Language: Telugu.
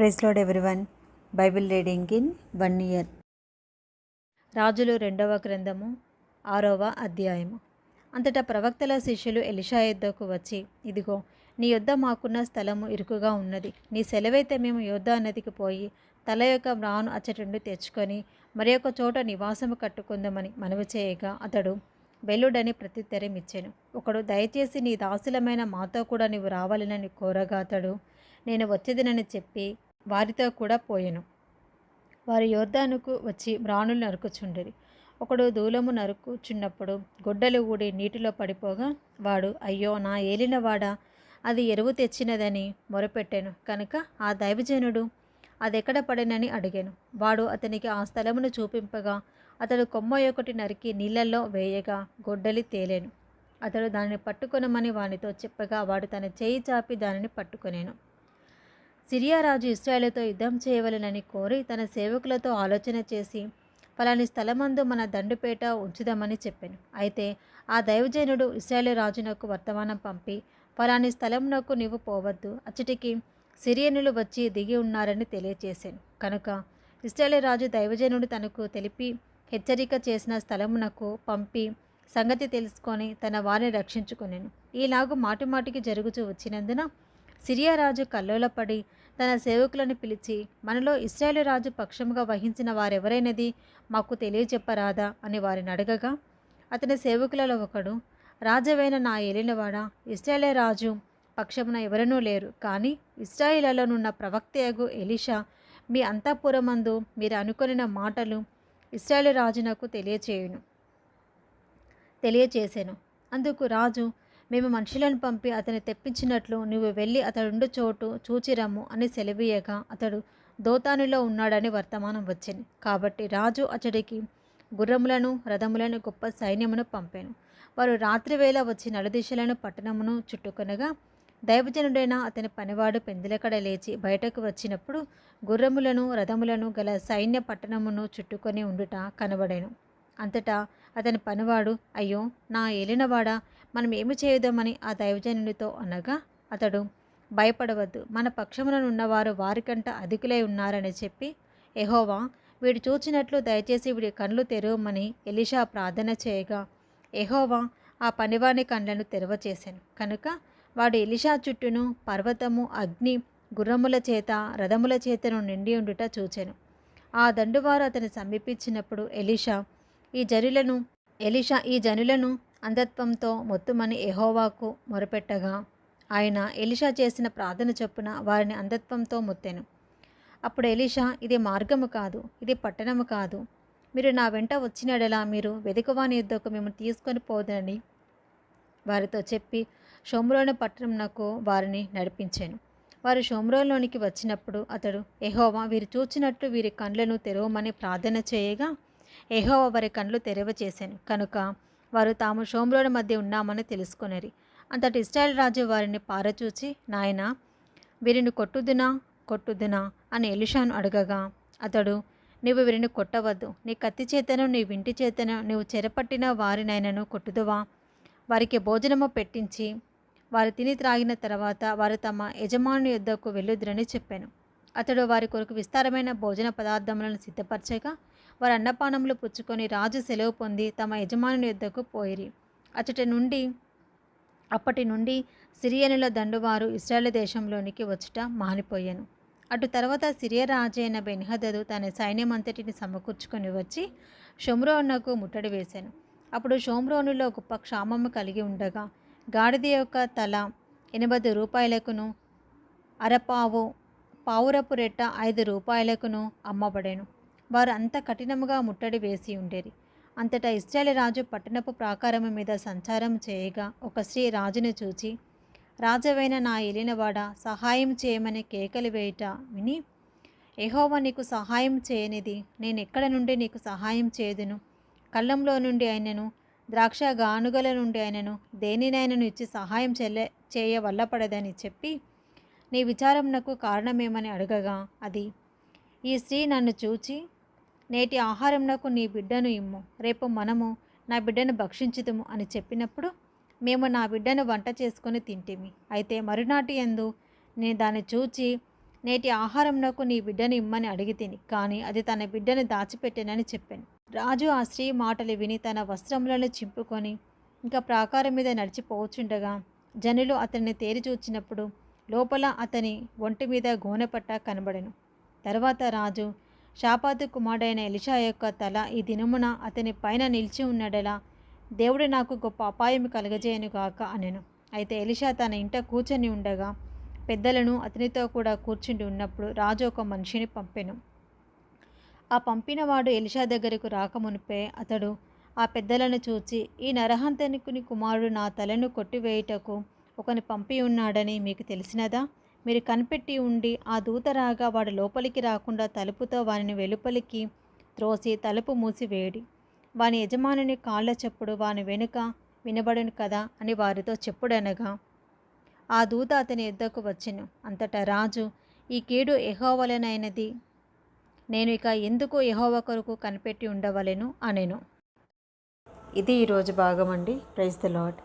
Praise Lord everyone. Bible reading in 1 year. రాజులు 2వ గ్రంథము 6వ అధ్యాయము. అంతటా ప్రవక్తల శిష్యులు ఎలీషా యొద్దకు వచ్చి, ఇదిగో, నీ యొద్ద మాకున్న స్థలము ఇరుకుగా ఉన్నది. నీ సెలవైతే మేము యోర్దా నదికి పోయి తల యొక్క మ్రాను అచ్చటుండి తెచ్చుకొని మరి ఒక చోట నివాసము కట్టుకుందామని మనవి చేయగా, అతడు వెల్లుడని ప్రత్యుత్తరం ఇచ్చాను. ఒకడు, దయచేసి నీ దాసులమైన మాతో కూడా నీవు రావాలని కోరగా, అతడు నేను వచ్చేదినని చెప్పి వారితో కూడా పోయెను. వారు యోర్దానుకు వచ్చి మ్రానులు నరుకుచుండిరి. ఒకడు దూలము నరుకుచున్నప్పుడు గొడ్డలు ఊడి నీటిలో పడిపోగా, వాడు, అయ్యో నా ఏలినవాడా, అది ఎరువు తెచ్చినదని మొరపెట్టాను. కనుక ఆ దైవజనుడు అదెక్కడ పడినని అడిగాను. వాడు అతనికి ఆ స్థలమును చూపింపగా, అతడు కొమ్మ ఒకటి నరికి నీళ్ళల్లో వేయగా గొడ్డలి తేలేను. అతడు దానిని పట్టుకొనమని వానితో చెప్పగా, వాడు తన చేయి చాపి దానిని పట్టుకొనేను. సిరియా రాజు ఇశ్రాయేలుతో యుద్ధం చేయవలెనని కోరి తన సేవకులతో ఆలోచన చేసి, ఫలాని స్థలమందు మన దండుపేట ఉంచుదామని చెప్పాను. అయితే ఆ దైవజనుడు ఇశ్రాయేలు రాజునకు వర్తమానం పంపి, ఫలాని స్థలమునకు నీవు పోవద్దు, అచ్చటికి సిరియనులు వచ్చి దిగి ఉన్నారని తెలియచేశాను. కనుక ఇశ్రాయేలు రాజు దైవజనుడు తనకు తెలిపి హెచ్చరిక చేసిన స్థలమునకు పంపి సంగతి తెలుసుకొని తన వారిని రక్షించుకొనెను. ఈలాగు మాటిమాటికి జరుగుచూ వచ్చినందున సిరియా రాజు కల్లోలపడి తన సేవకులను పిలిచి, మనలో ఇశ్రాయేలు రాజు పక్షముగా వహించిన వారెవరైనది మాకు తెలియజెప్పరాదా అని వారిని అడగగా, అతని సేవకులలో ఒకడు, రాజవైన నా ఏలినవాడా, ఇశ్రాయేలు రాజు పక్షమున ఎవరనూ లేరు, కానీ ఇశ్రాయేలులోనున్న ప్రవక్తయగు ఎలీషా మీ అంతఃపురమందు మీరు అనుకొనిన మాటలు ఇశ్రాయేలు రాజునకు తెలియచేసెను. అందుకు రాజు, మేము మనుషులను పంపి అతని తెప్పించినట్లు నువ్వు వెళ్ళి అతడుండు చోటు చూచిరమ్ము అని సెలవీయగా, అతడు దోతానులో ఉన్నాడని వర్తమానం వచ్చింది. కాబట్టి రాజు అతడికి గుర్రములను రథములను గొప్ప సైన్యమును పంపాను. వారు రాత్రివేళ వచ్చి నలుదిశలను పట్టణమును చుట్టుకొనగా, దైవజనుడైన అతని పనివాడు పెందలకడ లేచి బయటకు వచ్చినప్పుడు గుర్రములను రథములను గల సైన్య పట్టణమును చుట్టుకొని ఉండుట కనబడెను. అంతటా అతని పనివాడు, అయ్యో నా ఏలినవాడా, మనం ఏమి చేయుదామని ఆ దైవజనునితో అనగా, అతడు, భయపడవద్దు, మన పక్షముననున్నవారు వారికంట అధికులై ఉన్నారని చెప్పి, యెహోవా వీడు చూచినట్లు దయచేసి వీడి కళ్ళు తెరవమని ఎలీషా ప్రార్థన చేయగా, యెహోవా ఆ పనివాని కళ్ళను తెరవచేశాను. కనుక వాడు ఎలీషా చుట్టూను పర్వతము, అగ్ని, గుర్రముల చేత రథముల చేతను నిండి ఉండుట చూచెను. ఆ దండువారు అతని సమీపించినప్పుడు ఎలీషా ఈ జనులను అంధత్వంతో మొత్తుమని యెహోవాకు మొరపెట్టగా, ఆయన ఎలీషా చేసిన ప్రార్థన చొప్పున వారిని అంధత్వంతో మొత్తెను. అప్పుడు ఎలీషా, ఇది మార్గము కాదు, ఇది పట్టణము కాదు, మీరు నా వెంట వచ్చినడలా మీరు వెదుకువాని యుద్ధకు మేము తీసుకొని పోదని వారితో చెప్పి షోమ్రోను పట్టణంనకు వారిని నడిపించాను. వారు షోమ్రోనులోనికి వచ్చినప్పుడు అతడు, యెహోవా వీరు చూచినట్లు వీరి కండ్లను తెరవమని ప్రార్థన చేయగా, యెహోవా వారి కండ్లు తెరవచేశాను. కనుక వారు తాము షోమ్రోను మధ్య ఉన్నామని తెలుసుకొనిరి. అంతటి ఇశ్రాయేలు రాజు వారిని పారచూచి, నాయనా వీరిని కొట్టుదునా అని ఎలీషాను అడగగా, అతడు, నీవు వీరిని కొట్టవద్దు, నీ కత్తి చేతను నీ వింటి చేతను నీవు చెరపట్టిన వారినైనను కొట్టుదువా? వారికి భోజనము పెట్టించి వారు తిని త్రాగిన తర్వాత వారు తమ యజమానుని యొద్దకు వెళ్ళుదురని చెప్పాను. అతడు వారి కొరకు విస్తారమైన భోజన పదార్థములను సిద్ధపరచగా, వారు అన్నపానములు పుచ్చుకొని రాజు సెలవు పొంది తమ యజమానుని యొద్దకు పోయిరి. అప్పటి నుండి సిరియనుల దండువారు ఇశ్రాయేలు దేశంలోనికి వచ్చుట మానిపోయాను. అటు తర్వాత సిరియా రాజైన బెన్హదదు తన సైన్యమంతటిని సమకూర్చుకొని వచ్చి షోమ్రోనుకు ముట్టడి వేశాను. అప్పుడు షోమ్రోనులో గొప్ప క్షామము కలిగి ఉండగా, గాడిద యొక్క తల 80 రూపాయలకును పావురపు రెట్ట 5 రూపాయలకును అమ్మబడెను. వారు అంత కఠినముగా ముట్టడి వేసి ఉండేది. అంతటా ఇశ్రాయేలు రాజు పట్టణపు ప్రాకారము మీద సంచారం చేయగా, ఒక స్త్రీ రాజును చూచి, రాజవైన నా ఏలినవాడా, సహాయం చేయమని కేకలు వేయుట విని, యెహోవా నీకు సహాయం చేయనిది నేనెక్కడ నుండి నీకు సహాయం చేయుదును? కళ్ళంలో నుండి అయినను ద్రాక్ష గానుగల నుండి అయినను దేనినైనను ఇచ్చి సహాయం చేయవల్లపడదని చెప్పి, నీ విచారమునకు కారణమేమని అడగగా, అది, ఈ స్త్రీ నన్ను చూచి, నేటి ఆహారమునకు నీ బిడ్డను ఇమ్ము, రేపు మనము నా బిడ్డను భక్షించుదుము అని చెప్పినప్పుడు, మేము నా బిడ్డను వంట చేసుకొని తింటిమి. అయితే మరునాటి యందు నేను దాన్ని చూచి నేటి ఆహారంనకు నీ బిడ్డని ఇమ్మని అడిగితిని, కానీ అది తన బిడ్డని దాచిపెట్టెనని చెప్పాను. రాజు ఆ స్త్రీ మాటలు విని తన వస్త్రములను చింపుకొని ఇంకా ప్రాకారం మీద నడిచిపోవచ్చుండగా జనులు అతన్ని తేరి చూచినప్పుడు లోపల అతని ఒంటి మీద గోనెపట్ట కనబడెను. తర్వాత రాజు, షాపాతు కుమారుడైన ఎలీషా యొక్క తల ఈ దినమున అతని పైన నిలిచి ఉన్నడలా దేవుడు నాకు గొప్ప అపాయం కలగజేయను గాక అనెను. అయితే ఎలీషా తన ఇంట కూర్చొని ఉండగా పెద్దలను అతనితో కూడా కూర్చుండి ఉన్నప్పుడు రాజు ఒక మనిషిని పంపెను. ఆ పంపినవాడు ఎలీషా దగ్గరకు రాకమునిపే అతడు ఆ పెద్దలను చూచి, ఈ నరహంతకుని కుమారుడు నా తలను కొట్టివేయుటకు ఒకని పంపి ఉన్నాడని మీకు తెలిసినదా? మీరు కనిపెట్టి ఉండి ఆ దూత రాగా వాడు లోపలికి రాకుండా తలుపుతో వానిని వెలుపలికి త్రోసి తలుపు మూసివేయుడి. వాని యజమానుని కాళ్ళ చప్పుడు వాని వెనుక వినబడును కదా అని వారితో చెప్పుడనగా ఆ దూత అతని యొద్దకు వచ్చెను. అంతటా రాజు, ఈ కీడు యెహోవా వలనైనది, నేను ఇక ఎందుకు యెహోవా కొరకు కనిపెట్టి ఉండవలెను అనెను. ఇది ఈరోజు భాగం అండి. Praise the lord.